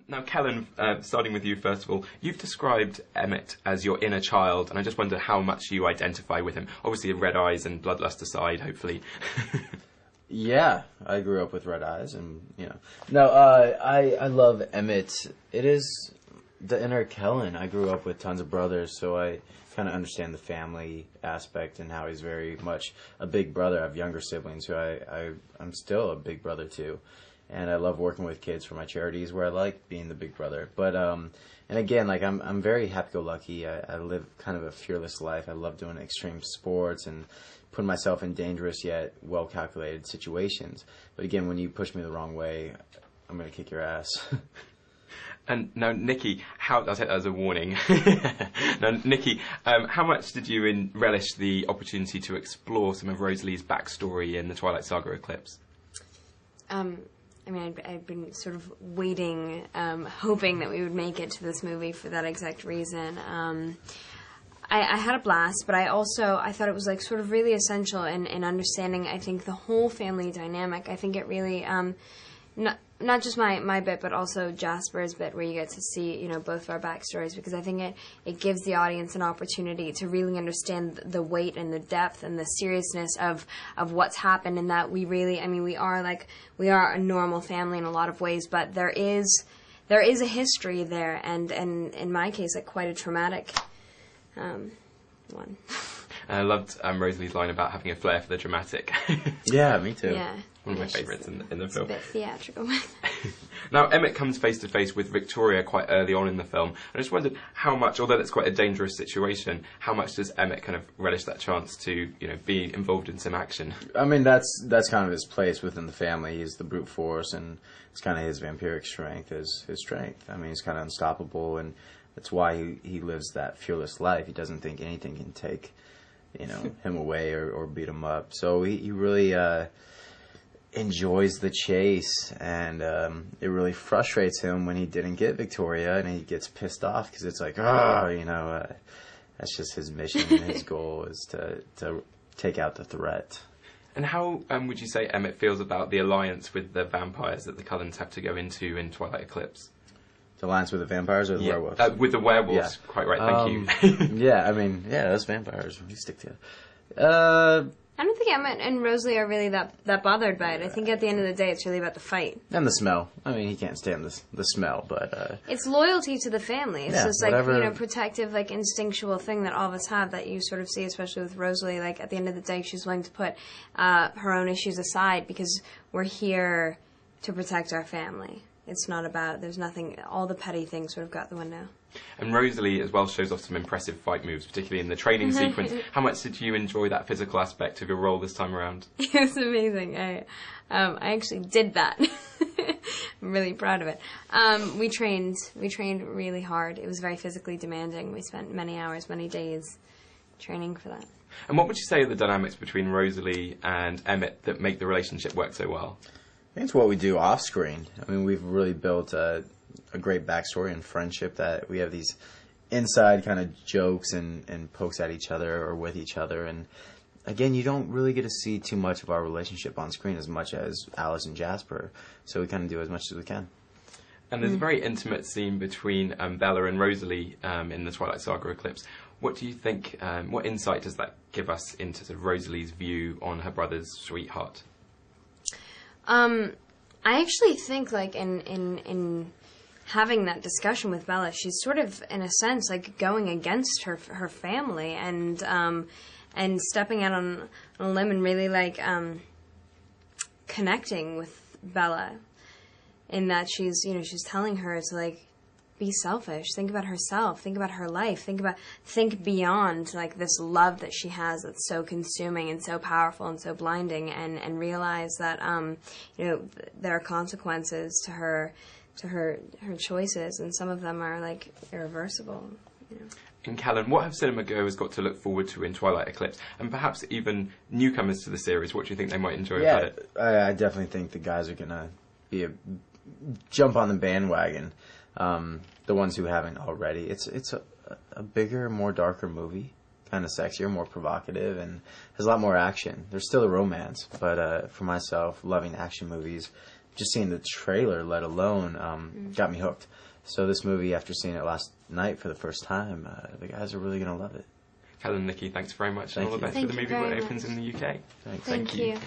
Now, Kellan, starting with you first of all, you've described Emmett as your inner child, and I just wonder how much you identify with him. Obviously, red eyes and bloodlust aside, hopefully. Yeah, I grew up with red eyes, and No, I love Emmett. It is the inner Kellan. I grew up with tons of brothers, so I kind of understand the family aspect and how he's very much a big brother. I have younger siblings who I'm still a big brother to. And I love working with kids for my charities where I like being the big brother. But, and again, like, I'm very happy-go-lucky. I live kind of a fearless life. I love doing extreme sports and putting myself in dangerous yet well-calculated situations. But again, when you push me the wrong way, I'm going to kick your ass. And now, Nikki, I'll take that as a warning. Now, Nikki, how much did you relish the opportunity to explore some of Rosalie's backstory in the Twilight Saga Eclipse? I mean, I'd been sort of waiting, hoping that we would make it to this movie for that exact reason. I had a blast, but I thought it was like sort of really essential in understanding, I think, the whole family dynamic. I think it really, not just my bit, but also Jasper's bit, where you get to see, both of our backstories, because I think it gives the audience an opportunity to really understand the weight and the depth and the seriousness of what's happened, and that we really, we are a normal family in a lot of ways, but there is a history there, and in my case, like, quite a traumatic one. And I loved Rosalie's line about having a flair for the dramatic. Yeah, me too. Yeah. One of my favourites in the film. It's a bit theatrical. Now, Emmett comes face to face with Victoria quite early on in the film. I just wondered how much, although that's quite a dangerous situation, how much does Emmett kind of relish that chance to, be involved in some action? I mean, that's kind of his place within the family. He's the brute force, and it's kind of his vampiric strength is his strength. I mean, he's kind of unstoppable, and that's why he lives that fearless life. He doesn't think anything can take, him away or beat him up. So he really enjoys the chase, and it really frustrates him when he didn't get Victoria, and he gets pissed off because it's like, that's just his mission. His goal is to take out the threat. And how would you say Emmett feels about the alliance with the vampires that the Cullens have to go into in Twilight Eclipse? The alliance with the vampires or the werewolves? With the werewolves, yeah. Quite right, thank you. Yeah, those vampires, we stick together. I don't think Emmett and Rosalie are really that bothered by it. I think at the end of the day, it's really about the fight. And the smell. He can't stand the smell, but... It's loyalty to her It's just whatever. Protective, instinctual thing that all of us have that you sort of see, especially with Rosalie. At the end of the day, she's willing to put her own issues aside because we're here to protect our family. It's not about, there's nothing, all the petty things sort of go out the window. And Rosalie as well shows off some impressive fight moves, particularly in the training sequence. How much did you enjoy that physical aspect of your role this time around? It was amazing. I actually did that. I'm really proud of it. We trained really hard. It was very physically demanding. We spent many hours, many days training for that. And what would you say are the dynamics between Rosalie and Emmett that make the relationship work so well? I think it's what we do off screen. We've really built a great backstory and friendship that we have these inside kind of jokes and pokes at each other or with each other. And again, you don't really get to see too much of our relationship on screen as much as Alice and Jasper. So we kind of do as much as we can. And there's a very intimate scene between Bella and Rosalie in the Twilight Saga Eclipse. What do you think, what insight does that give us into sort of Rosalie's view on her brother's sweetheart? I actually think, in having that discussion with Bella, she's sort of, in a sense, going against her family and stepping out on a limb and really, connecting with Bella in that she's telling her to, be selfish, think about herself, think about her life, think beyond this love that she has that's so consuming and so powerful and so blinding, and realize that there are consequences to her choices, and some of them are irreversible. And Kellan, what have cinemagoers got to look forward to in Twilight Eclipse, and perhaps even newcomers to the series? What do you think they might enjoy about it? I definitely think the guys are gonna jump on the bandwagon. The ones who haven't already. It's a bigger, more darker movie, kind of sexier, more provocative, and has a lot more action. There's still a romance, but for myself, loving action movies, just seeing the trailer, let alone, got me hooked. So this movie, after seeing it last night for the first time, the guys are really going to love it. Kellan, Nikki, thanks very much, and Thank all the you. best for the Thank movie you when it very opens much. in the UK. Thanks. Thank you.